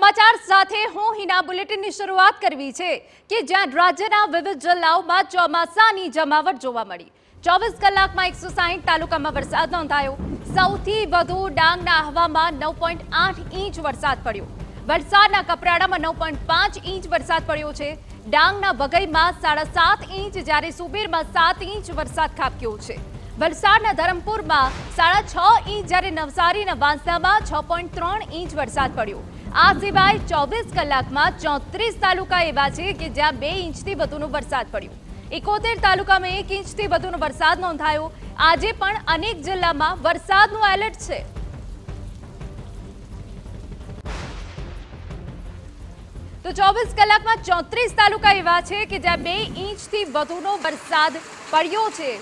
સમાચાર સાથે હું હિના બુલેટિનની શરૂઆત કરવી છે કે જ્યાં રાજ્યના વિવિધ જિલ્લાઓમાં ચોમાસાની જમાવટ જોવા મળી। 24 કલાકમાં 160 તાલુકામાં વરસાદ નોંધાયો। સૌથી વધુ ડાંગના આહવામાં 9.8 ઇંચ વરસાદ પડ્યો। વલસાડના કપરાડામાં 9.5 ઇંચ વરસાદ પડ્યો છે। ડાંગના વઘઈમાં 7.5 ઇંચ જ્યારે સુબીરમાં 7 ઇંચ વરસાદ ખાબક્યો છે। વલસાડના ધરમપુરમાં 6.5 ઇંચ જ્યારે નવસારીના વાંસદામાં 6.3 ઇંચ વરસાદ પડ્યો। આ સિવાય 24 કલાકમાં 34 તાલુકા એવા છે કે જ્યાં 2 ઇંચથી વધુનો વરસાદ પડ્યો। 71 તાલુકામાં 1 ઇંચથી વધુનો વરસાદ નોંધાયો। આજે પણ અનેક જિલ્લામાં વરસાદનું એલર્ટ છે। તો 24 કલાકમાં 34 તાલુકા એવા છે કે જ્યાં 2 ઇંચથી વધુનો વરસાદ પડ્યો છે।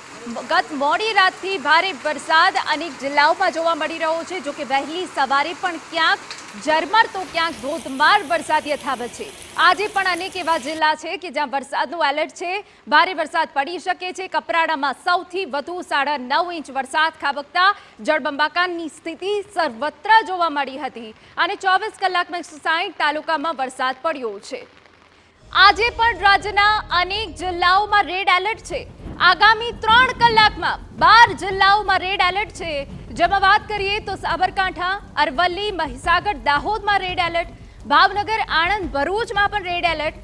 ગત મોડી રાતથી ભારે વરસાદ અનેક જિલ્લાઓમાં જોવા મળી રહ્યો છે। જો કે વહેલી સવારે પણ ક્યાંક ઝરમર તો ક્યાંક ધોધમાર વરસાદ યથાવત છે। આજે પણ અનેક એવા જિલ્લા છે કે જ્યાં વરસાદનું એલર્ટ છે। ભારે વરસાદ પડી શકે છે। કપરાડામાં સૌથી વધુ 9.5 ઇંચ વરસાદ ખાબકતા જળબંબાકારની સ્થિતિ સર્વત્ર જોવા મળી હતી અને 24 કલાકમાં 160 તાલુકામાં વરસાદ પડ્યો છે। આજે પણ રાજ્યના અનેક જિલ્લાઓમાં રેડ એલર્ટ છે। આગામી 3 કલાકમાં 12 જિલ્લાઓમાં રેડ એલર્ટ છે। જેમાં વાત કરીએ તો સાબરકાંઠા, અરવલ્લી, મહીસાગર, દાહોદમાં રેડ એલર્ટ, ભાવનગર, આણંદ, ભરૂચમાં પણ રેડ એલર્ટ,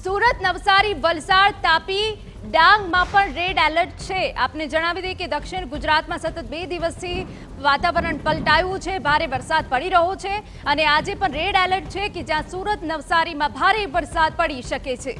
સુરત, નવસારી, વલસાડ, તાપી, ડાંગમાં પણ રેડ એલર્ટ છે। આપને જણાવી દઈએ કે દક્ષિણ ગુજરાતમાં સતત 2 દિવસથી વાતાવરણ પલટાયું છે। ભારે વરસાદ પડી રહ્યો છે અને આજે પણ રેડ એલર્ટ છે કે જ્યાં સુરત, નવસારીમાં ભારે વરસાદ પડી શકે છે।